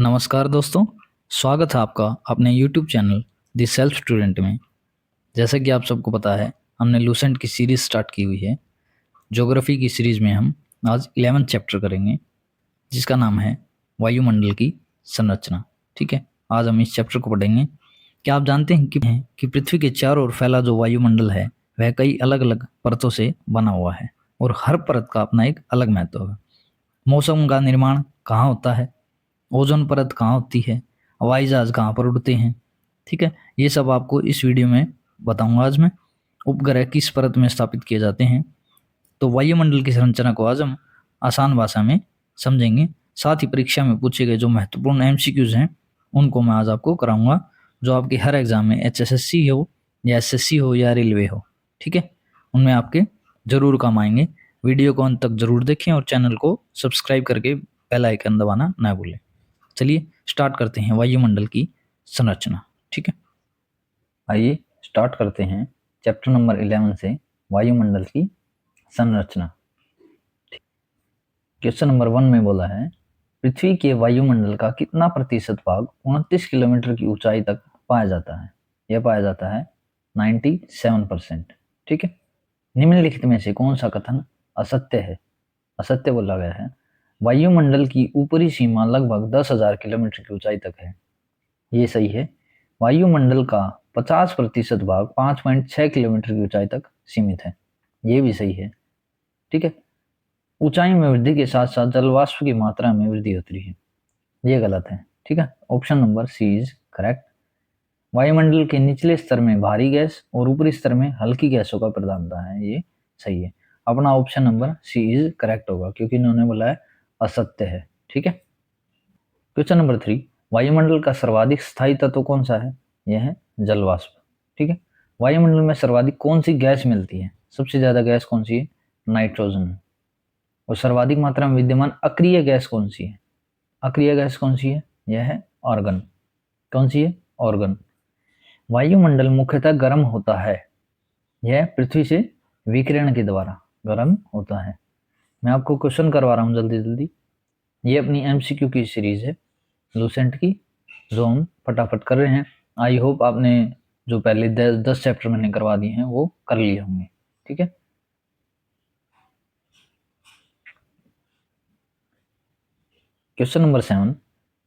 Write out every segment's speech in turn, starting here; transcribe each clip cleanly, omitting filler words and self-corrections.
नमस्कार दोस्तों, स्वागत है आपका अपने YouTube channel the self student में। जैसा कि आप सबको पता है, हमने लूसेंट की सीरीज़ स्टार्ट की हुई है। ज्योग्राफी की सीरीज़ में हम आज 11th चैप्टर करेंगे, जिसका नाम है वायुमंडल की संरचना। ठीक है, आज हम इस चैप्टर को पढ़ेंगे। क्या आप जानते हैं कि पृथ्वी के चारों ओर फैला जो वायुमंडल है वह कई अलग अलग परतों से बना हुआ है और हर परत का अपना एक अलग महत्व है। मौसम का निर्माण कहाँ होता है, ओजोन परत कहाँ होती है, हवाई जहाज कहाँ पर उड़ते हैं। ठीक है, ये सब आपको इस वीडियो में बताऊंगा आज मैं। उपग्रह किस परत में स्थापित किए जाते हैं। तो वायुमंडल की संरचना को आज हम आसान भाषा में समझेंगे। साथ ही परीक्षा में पूछे गए जो महत्वपूर्ण एमसीक्यूज हैं उनको मैं आज आपको कराऊंगा, जो आपके हर एग्जाम में एचएसएससी हो या एसएससी हो या रेलवे हो। ठीक है, उनमें आपके जरूर काम आएंगे। वीडियो को अंत तक जरूर देखें और चैनल को सब्सक्राइब करके बेल आइकन दबाना ना भूलें। चलिए स्टार्ट करते हैं वायुमंडल की संरचना। ठीक है, आइए स्टार्ट करते हैं चैप्टर नंबर 11 से, वायुमंडल की संरचना। क्वेश्चन नंबर 1 में बोला है, पृथ्वी के वायुमंडल का कितना प्रतिशत भाग 29 किलोमीटर की ऊंचाई तक पाया जाता है। यह पाया जाता है 97%। ठीक है, निम्नलिखित में से कौन सा कथन असत्य है। असत्य बोला गया है, वायुमंडल की ऊपरी सीमा लगभग 10,000 किलोमीटर की ऊंचाई तक है। ये सही है। वायुमंडल का 50% भाग 5.6 किलोमीटर की ऊंचाई तक सीमित है। ये भी सही है। ठीक है, ऊंचाई में वृद्धि के साथ साथ जलवाष्प की मात्रा में वृद्धि होती है। ये गलत है। ठीक है, option number C is correct. वायुमंडल के निचले स्तर में भारी गैस और ऊपरी स्तर में हल्की गैसों का प्रधानता है। ये सही है। अपना option number C is correct होगा, क्योंकि इन्होंने बोला है असत्य है। ठीक है, क्वेश्चन नंबर 3, वायुमंडल का सर्वाधिक स्थायी तत्व कौन सा है। यह है जलवाष्प। ठीक है, वायुमंडल में सर्वाधिक कौन सी गैस मिलती है। सबसे ज्यादा गैस कौन सी है, नाइट्रोजन। और सर्वाधिक मात्रा में विद्यमान अक्रिय गैस कौन सी है। अक्रिय गैस कौन सी है, यह है ऑर्गन। कौन सी है, ऑर्गन। वायुमंडल मुख्यतः गर्म होता है। यह पृथ्वी से विकिरण के द्वारा गर्म होता है। मैं आपको क्वेश्चन करवा रहा हूँ जल्दी जल्दी। ये अपनी एमसीक्यू की सीरीज है लूसेंट की, जो हम फटाफट कर रहे हैं। आई होप आपने जो पहले 10 चैप्टर मैंने करवा दिए हैं वो कर लिए होंगे। ठीक है, क्वेश्चन नंबर 7,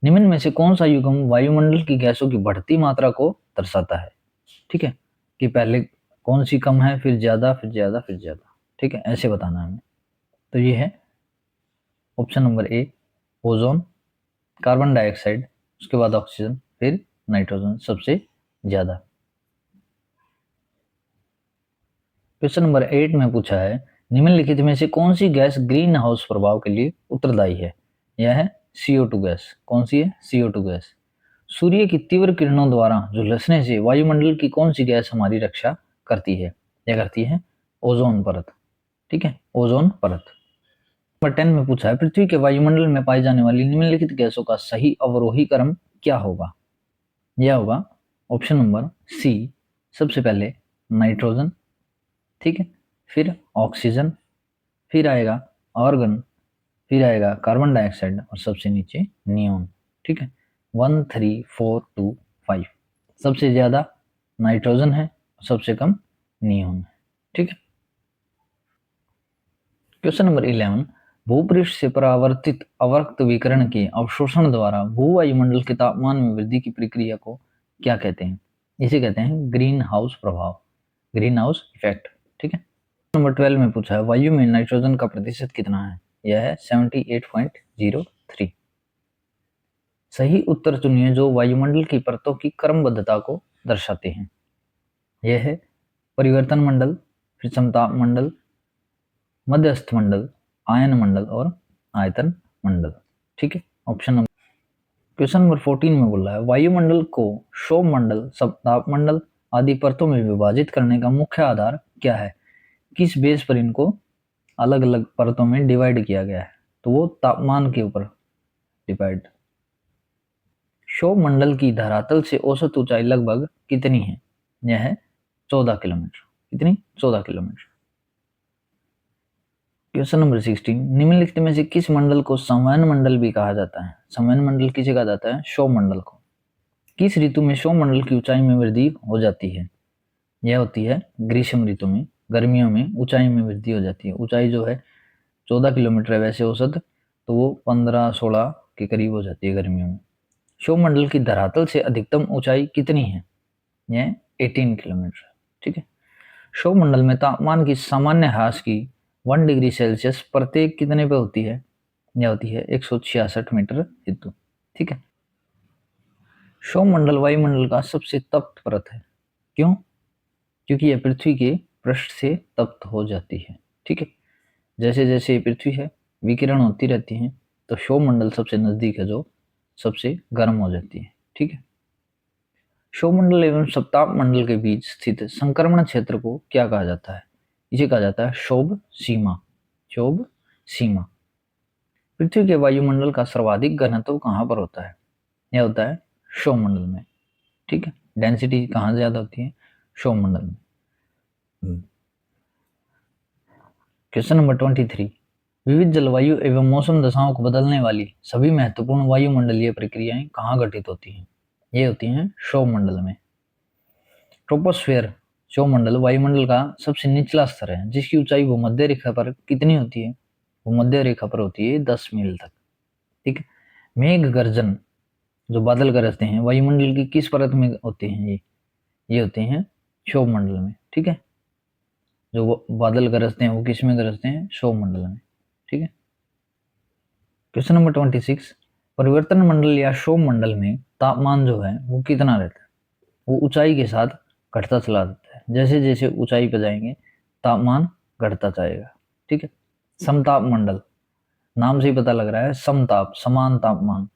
निम्न में से कौन सा युग्म वायुमंडल की गैसों की बढ़ती मात्रा को दर्शाता है। ठीक है, कि पहले कौन सी कम है, फिर ज्यादा, फिर ज्यादा, फिर ज्यादा। ठीक है, ऐसे बताना है हमें। तो ये है ऑप्शन नंबर ए, ओजोन, कार्बन डाइऑक्साइड, उसके बाद ऑक्सीजन, फिर नाइट्रोजन सबसे ज्यादा। क्वेश्चन नंबर 8 में पूछा है, निम्नलिखित में से कौन सी गैस ग्रीन हाउस प्रभाव के लिए उत्तरदायी है। यह है CO2 गैस। कौन सी है, CO2 गैस। सूर्य की तीव्र किरणों द्वारा झुलसने से वायुमंडल की कौन सी गैस हमारी रक्षा करती है। यह करती है ओजोन परत। ठीक है, ओजोन परत। नंबर 10 में पूछा है, पृथ्वी के वायुमंडल में पाई जाने वाली निम्नलिखित गैसों का सही अवरोही क्रम क्या होगा। यह होगा ऑप्शन नंबर सी, सबसे पहले नाइट्रोजन। ठीक है, फिर ऑक्सीजन, फिर आएगा ऑर्गन, फिर आएगा कार्बन डाइऑक्साइड और सबसे नीचे नियोन। ठीक है, 1 3 4 2 5। सबसे ज्यादा नाइट्रोजन है, सबसे कम नियोन है। ठीक है, क्वेश्चन नंबर 11, भूपृष्ठ से परावर्तित अवरक्त विकिरण के अवशोषण द्वारा भूवायुमंडल के तापमान में वृद्धि की प्रक्रिया को क्या कहते हैं। इसे कहते हैं ग्रीन हाउस प्रभाव, ग्रीन हाउस इफेक्ट। ठीक है, नंबर 12 में पूछा है, वायु में नाइट्रोजन का प्रतिशत कितना है। यह है 78.03। सही उत्तर चुनिए जो वायुमंडल की परतों की क्रमबद्धता को दर्शाते हैं। यह है परिवर्तन मंडल, फिर समताप मंडल, मध्यस्थ मंडल, आयन मंडल और आयतन मंडल। ठीक है, ऑप्शन नंबर। क्वेश्चन नंबर 14 में बोला है, वायुमंडल को शोभ मंडल, समताप मंडल आदि परतों में विभाजित करने का मुख्य आधार क्या है। किस बेस पर इनको अलग अलग परतों में डिवाइड किया गया है। तो वो तापमान के ऊपर डिवाइड। क्षोभ मंडल की धरातल से औसत ऊंचाई लगभग कितनी है। यह है 14 किलोमीटर। कितनी, 14 किलोमीटर। क्वेश्चन नंबर 16, निम्नलिखित में से किस मंडल को संवहन मंडल भी कहा जाता है? संवहन मंडल किसे कहा जाता है? क्षोभ मंडल को। किस ऋतु में क्षोभ मंडल की ऊंचाई में वृद्धि हो जाती है? यह होती है ग्रीष्म ऋतु में। गर्मियों में ऊंचाई में वृद्धि हो जाती है। ऊंचाई जो है 14 किलोमीटर है वैसे औसत, तो वो 15-16 के करीब हो जाती है गर्मियों में। क्षोभ मंडल की धरातल से अधिकतम ऊंचाई कितनी है? यह 18 किलोमीटर। ठीक है। क्षोभ मंडल में तापमान की सामान्य ह्रास की 1 डिग्री सेल्सियस प्रत्येक कितने पे होती है? यह होती है 166 मीटर हेतु। ठीक है। क्षोभ मंडल वायुमंडल का सबसे तप्त परत है। क्यों? क्योंकि यह पृथ्वी के पृष्ठ से तप्त हो जाती है। ठीक है। जैसे जैसे ये पृथ्वी है विकिरण होती रहती है, तो क्षोभ मंडल सबसे नजदीक है जो सबसे गर्म हो जाती है। ठीक है। क्षोभ मंडल एवं सप्ताप मंडल के बीच स्थित संक्रमण क्षेत्र को क्या कहा जाता है? इसे कहा जाता है क्षोभ सीमा। क्षोभ सीमा। पृथ्वी के वायुमंडल का सर्वाधिक घनत्व कहाँ पर होता है? यह होता है क्षोभ मंडल में। ठीक है। डेंसिटी कहाँ ज्यादा होती है? क्षोभ मंडल में। क्वेश्चन नंबर 23, विविध जलवायु एवं मौसम दशाओं को बदलने वाली सभी महत्वपूर्ण वायुमंडलीय प्रक्रियाएं कहाँ घटित होती हैं? ये होती हैं क्षोभ मंडल में। ट्रोपोस्फेयर क्षोभ मंडल वायुमंडल का सबसे निचला स्तर है, जिसकी ऊंचाई भूमध्य रेखा पर कितनी होती है? भूमध्य रेखा पर होती है 10 मील तक। ठीक है। मेघ गर्जन जो बादल गरजते हैं वायुमंडल की किस परत में होते हैं? ये होते हैं क्षोभ मंडल में। ठीक है। जो बादल गरजते हैं वो किस में गरजते हैं? क्षोभ मंडल में। ठीक है। क्वेश्चन नंबर 26, परिवर्तन मंडल या क्षोभ मंडल में तापमान जो है वो कितना रहता है? वो ऊंचाई के साथ घटता चला जाता है। जैसे जैसे ऊंचाई पर जाएंगे तापमान घटता जाएगा। ठीक है। समताप मंडल, नाम से ही पता लग रहा है समताप, समान तापमान।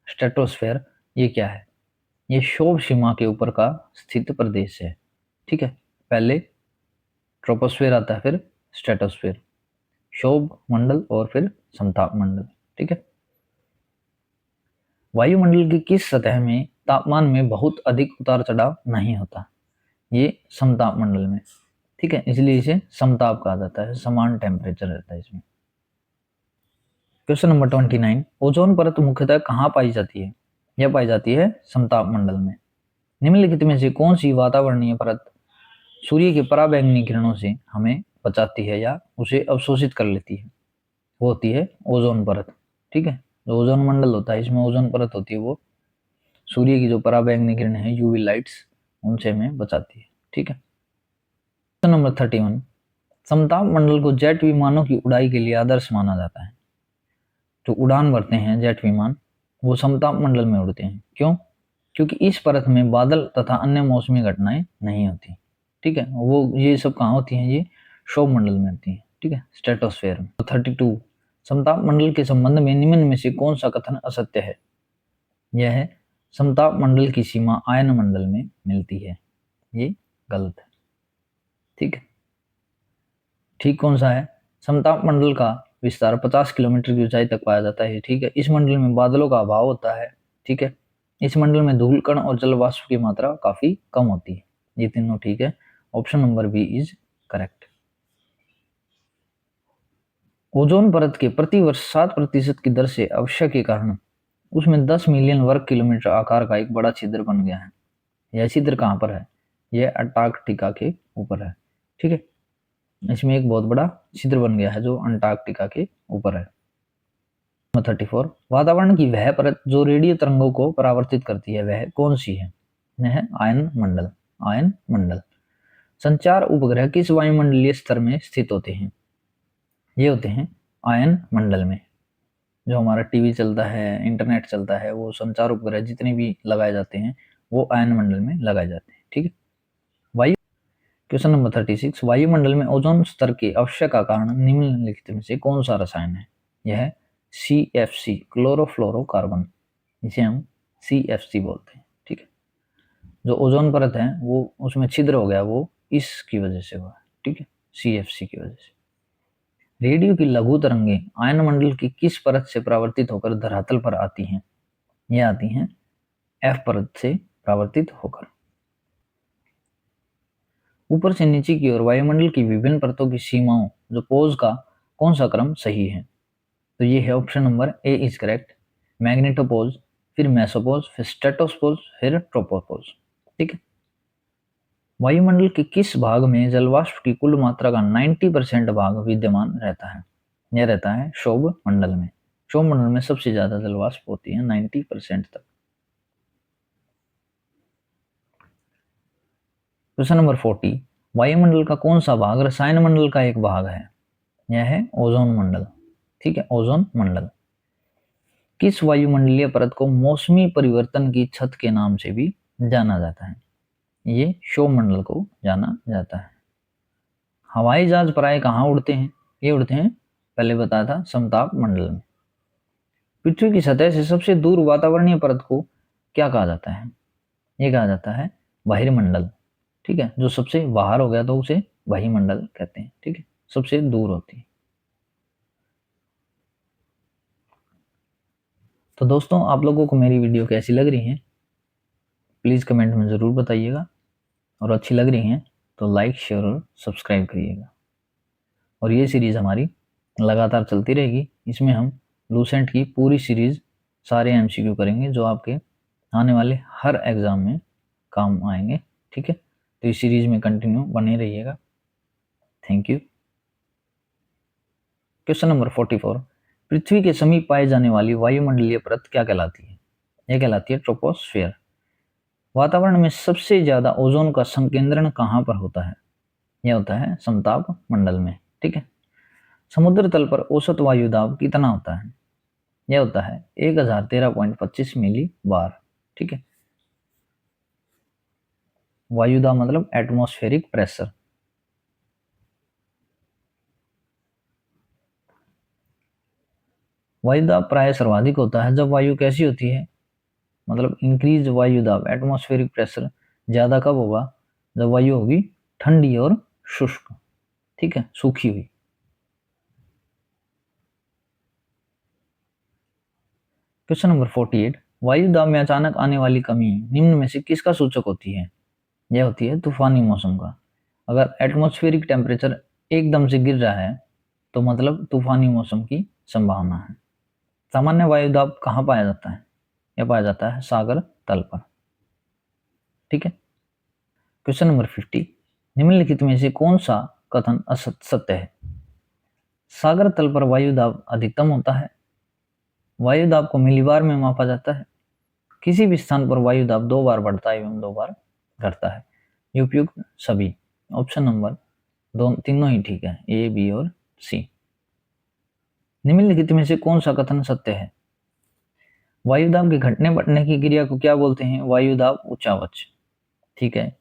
स्ट्रेटोस्फेयर ये क्या है? ये क्षोभ सीमा के ऊपर का स्थित प्रदेश है। ठीक है। पहले ट्रोपोस्फेयर आता है, फिर स्ट्रेटोस्फेयर, क्षोभ मंडल और फिर समताप मंडल। ठीक है। वायुमंडल की किस सतह में तापमान में बहुत अधिक उतार चढ़ाव नहीं होता? ये समताप मंडल में। ठीक है। इसलिए इसे समताप कहा जाता है, समान टेम्परेचर रहता है इसमें। क्वेश्चन नंबर 29, ओजोन परत मुख्यतः कहाँ पाई जाती है? यह पाई जाती है समताप मंडल में। निम्नलिखित में से कौन सी वातावरणीय परत सूर्य के पराबैंगनी किरणों से हमें बचाती है या उसे अवशोषित कर लेती है? वो होती है ओजोन परत। ठीक है। जो ओजोन मंडल होता है इसमें ओजोन परत होती है, वो सूर्य की जो पराबैंगनी किरण है यूवी लाइट्स उनसे हमें बचाती है। ठीक है। क्वेश्चन नंबर 31, समताप मंडल को जेट विमानों की उड़ाई के लिए आदर्श माना जाता है। जो उड़ान भरते हैं जेट विमान वो समताप मंडल में उड़ते हैं। क्यों? क्योंकि इस परत में बादल तथा अन्य मौसमी घटनाएं नहीं होती। ठीक है। वो ये सब कहाँ होती हैं? ये क्षोभ मंडल में होती हैं। ठीक है। स्ट्रेटोस्फेयर में। 32, समताप मंडल के संबंध में निम्न में से कौन सा कथन असत्य है? यह है समताप मंडल की सीमा आयन मंडल में मिलती है। ये गलत है। ठीक है। ठीक कौन सा है? समताप मंडल का विस्तार 50 किलोमीटर की ऊंचाई तक पाया जाता है। ठीक है। इस मंडल में बादलों का अभाव होता है। ठीक है। इस मंडल में धूल कण और जल वाष्प की मात्रा काफी कम होती है। ये तीनों ठीक है। Option number B is correct. Ozone परत के प्रति वर्ष 7% की दर से अवक्षय के कारण उसमें 10 मिलियन वर्ग किलोमीटर आकार का एक बड़ा छिद्र बन गया है। यह छिद्र कहाँ पर है? यह अंटार्कटिका के ऊपर है। ठीक है। इसमें एक बहुत बड़ा छिद्र बन गया है जो अंटार्कटिका के ऊपर है। 34, वातावरण की वह परत जो रेडियो तरंगों को परावर्तित करती है वह कौन सी है? यह आयन मंडल। आयन मंडल। संचार उपग्रह किस वायुमंडलीय स्तर में स्थित होते हैं? ये होते हैं आयन मंडल में। जो हमारा टीवी चलता है, इंटरनेट चलता है, वो संचार उपग्रह जितने भी लगाए जाते हैं वो आयन मंडल में लगाए जाते हैं। ठीक है। वायु क्वेश्चन नंबर 36, वायुमंडल में ओजोन स्तर के अवक्षय का कारण निम्नलिखित में से कौन सा रसायन है? यह है CFC, क्लोरोफ्लोरोकार्बन। इसे हम CFC बोलते हैं। ठीक है। जो ओजोन परत है वो उसमें छिद्र हो गया, वो इसकी वजह से हुआ। ठीक है। CFC की वजह से। रेडियो की लघु तरंगे आयन मंडल की किस परत से परावर्तित होकर धरातल पर आती हैं? ये आती हैं F परत से परावर्तित होकर। ऊपर से नीचे की ओर वायुमंडल की विभिन्न परतों की सीमाओं जो पोज का कौन सा क्रम सही है? तो ये है option number A is correct, magnetopause, फिर मेसोपोज, फिर स्ट्रेटोस्पोज, फिर ट्रोपोपोज। ठीक है। वायुमंडल के किस भाग में जलवाष्प की कुल मात्रा का 90% भाग विद्यमान रहता है? यह रहता है क्षोभ मंडल में। क्षोभ मंडल में सबसे ज्यादा जलवाष्प होती है 90% तक। क्वेश्चन नंबर 40, वायुमंडल का कौन सा भाग रसायन मंडल का एक भाग है? यह है ओजोन मंडल। ठीक है, ओजोन मंडल। किस वायुमंडलीय परत को मौसमी परिवर्तन की छत के नाम से भी जाना जाता है? ये क्षोभ मंडल को जाना जाता है। हवाई जहाज प्राय कहाँ उड़ते हैं? ये उड़ते हैं, पहले बताया था, समताप मंडल में। पृथ्वी की सतह से सबसे दूर वातावरणीय परत को क्या कहा जाता है? ये कहा जाता है बहिर्मंडल। ठीक है, जो सबसे बाहर हो गया तो उसे बहिर्मंडल कहते हैं। ठीक है, सबसे दूर होती है। तो दोस्तों, आप लोगों को मेरी वीडियो कैसी लग रही है प्लीज़ कमेंट में ज़रूर बताइएगा, और अच्छी लग रही हैं तो लाइक, शेयर और सब्सक्राइब करिएगा। और ये सीरीज़ हमारी लगातार चलती रहेगी। इसमें हम लूसेंट की पूरी सीरीज़ सारे एमसीक्यू करेंगे जो आपके आने वाले हर एग्ज़ाम में काम आएंगे। ठीक है, तो इस सीरीज़ में कंटिन्यू बने रहिएगा। Thank you. क्वेश्चन नंबर 44, पृथ्वी के समीप पाई जाने वाली वायुमंडलीय परत क्या कहलाती है? यह कहलाती है ट्रोपोस्फियर। वातावरण में सबसे ज़्यादा ओजोन का संकेंद्रण कहाँ पर होता है? यह होता है समताप मंडल में। ठीक है। समुद्र तल पर औसत वायु दाब कितना होता है? यह होता है 1013.25 मिली बार। ठीक है। वायु दाब मतलब एटमॉस्फेरिक प्रेशर। वायु दाब प्राय सर्वाधिक होता है जब वायु कैसी होती है, मतलब इंक्रीज वायु दाब, एटमॉस्फेरिक प्रेशर ज्यादा कब होगा? जब वायु होगी ठंडी और शुष्क। ठीक है, सूखी हुई। क्वेश्चन नंबर 48, वायु दाब में अचानक आने वाली कमी निम्न में से किसका सूचक होती है? यह होती है तूफानी मौसम का। अगर एटमॉस्फेरिक टेम्परेचर एकदम से गिर रहा है तो मतलब तूफानी मौसम की संभावना है। सामान्य वायु दाब कहाँ पाया जाता है? यह पाया जाता है सागर तल पर। ठीक है। क्वेश्चन नंबर 50, निम्नलिखित में से कौन सा कथन असत्य है? सागर तल पर वायु दाब अधिकतम होता है। वायु दाब को मिलीबार में मापा जाता है। किसी भी स्थान पर वायु दाब 2 बार बढ़ता है एवं 2 बार घटता है। ये उपयुक्त सभी। ऑप्शन नंबर दो तीनों ही ठीक है, ए, बी और सी। निम्नलिखित में से कौन सा कथन सत्य है? वायु दाब के घटने बढ़ने की क्रिया को क्या बोलते हैं? वायु दाब उच्चावच। ठीक है।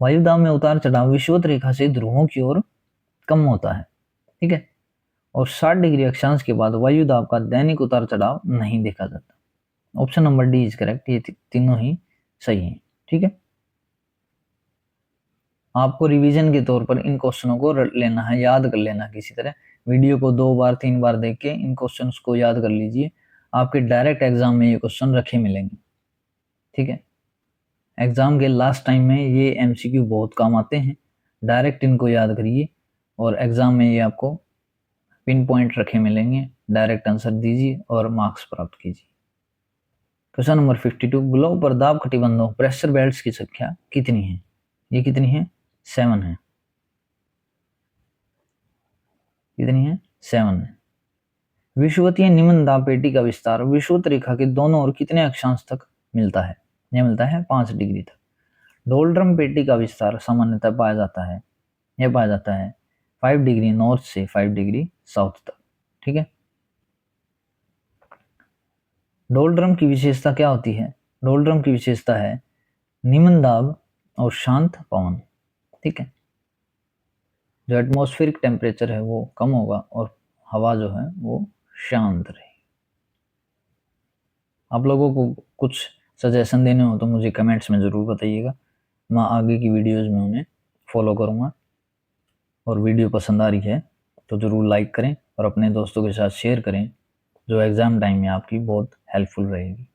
वायु दाब में उतार चढ़ाव विषुवत रेखा से ध्रुवों की ओर कम होता है। ठीक है। और 60 डिग्री अक्षांश के बाद वायु दाब का दैनिक उतार चढ़ाव नहीं देखा जाता। Option number D is correct. ये तीनों ही सही हैं। ठीक है। आपको रिवीजन के तौर पर इन क्वेश्चनों को रट लेना है, याद कर लेना किसी तरह। वीडियो को 2 बार 3 बार देख के इन क्वेश्चंस को याद कर लीजिए। आपके डायरेक्ट एग्जाम में ये क्वेश्चन रखे मिलेंगे। ठीक है। एग्जाम के लास्ट टाइम में ये एमसीक्यू बहुत काम आते हैं। डायरेक्ट इनको याद करिए और एग्जाम में ये आपको पिन पॉइंट रखे मिलेंगे। डायरेक्ट आंसर दीजिए और मार्क्स प्राप्त कीजिए। क्वेश्चन नंबर 52, ग्लोब पर दाब कटिबंधों प्रेशर बेल्ट्स की संख्या कितनी है? ये कितनी है? 7 है। कितनी है? 7 है। विषुवतीय निम्न दाब पेटी का विस्तार विषुवत रेखा के दोनों ओर कितने अक्षांश तक मिलता है? यह मिलता है 5 डिग्री तक। डोलड्रम पेटी का विस्तार सामान्यतः पाया जाता है, यह पाया जाता है 5 डिग्री नॉर्थ से 5 डिग्री साउथ तक। ठीक है। डोलड्रम की विशेषता क्या होती है? डोलड्रम की विशेषता है निम्न दाब और शांत पवन। ठीक है। जो एटमॉस्फेरिक टेम्परेचर है वो कम होगा और हवा जो है वो शांत रहेगी। आप लोगों को कुछ सजेशन देने हो तो मुझे कमेंट्स में ज़रूर बताइएगा। मैं आगे की वीडियोज़ में उन्हें फॉलो करूँगा। और वीडियो पसंद आ रही है तो ज़रूर लाइक करें और अपने दोस्तों के साथ शेयर करें, जो एग्ज़ाम टाइम में आपकी बहुत हेल्पफुल रहेगी।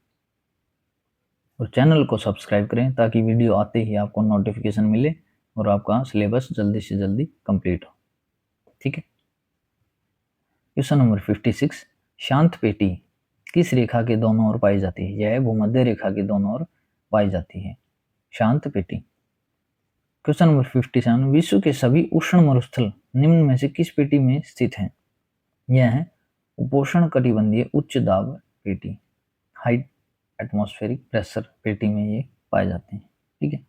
और चैनल को सब्सक्राइब करें ताकि वीडियो आते ही आपको नोटिफिकेशन मिले और आपका सिलेबस जल्दी से जल्दी कंप्लीट हो। ठीक है। क्वेश्चन नंबर 56, शांत पेटी किस रेखा के दोनों ओर पाई जाती है? यह भूमध्य रेखा के दोनों ओर पाई जाती है, शांत पेटी। क्वेश्चन नंबर 57, विश्व के सभी उष्ण मरुस्थल निम्न में से किस पेटी में स्थित हैं? यह है उपोष्ण कटिबंधीय उच्च दाब पेटी, हाई एटमॉस्फेरिक प्रेशर पेटी में ये पाए जाते हैं। ठीक है।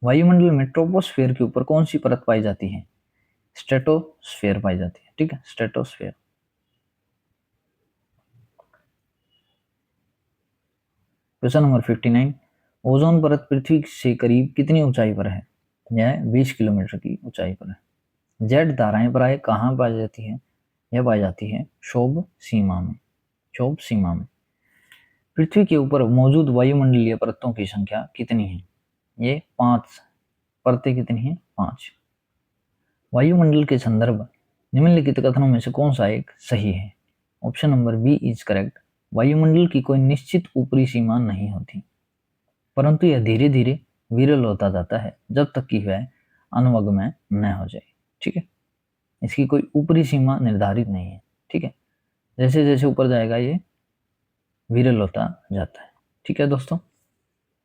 वायुमंडल में ट्रोपोस्फेयर के ऊपर कौन सी परत पाई जाती है? स्ट्रेटोस्फेयर पाई जाती है। ठीक है, स्ट्रेटोस्फेयर। क्वेश्चन नंबर 59, ओजोन परत पृथ्वी से करीब कितनी ऊंचाई पर है? यह 20 किलोमीटर की ऊंचाई पर है। जेड धाराएं प्राय कहाँ पाई जाती है? यह पाई जाती है क्षोभ सीमा में, क्षोभ सीमा में। पृथ्वी के ऊपर मौजूद वायुमंडलीय परतों की संख्या कितनी है? ये 5 परतें कितनी हैं? 5। वायुमंडल के संदर्भ निम्नलिखित कथनों में से कौन सा एक सही है? Option number B is correct. वायुमंडल की कोई निश्चित ऊपरी सीमा नहीं होती, परंतु यह धीरे धीरे विरल होता जाता है जब तक कि वह अनवगम्य न हो जाए। ठीक है, इसकी कोई ऊपरी सीमा निर्धारित नहीं है। ठीक है, जैसे जैसे ऊपर जाएगा ये विरल होता जाता है। ठीक है दोस्तों,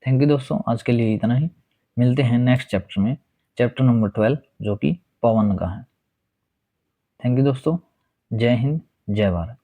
थैंक यू दोस्तों, आज के लिए इतना ही। मिलते हैं नेक्स्ट चैप्टर में, चैप्टर नंबर 12 जो कि पवन का है। थैंक यू दोस्तों, जय हिंद, जय भारत।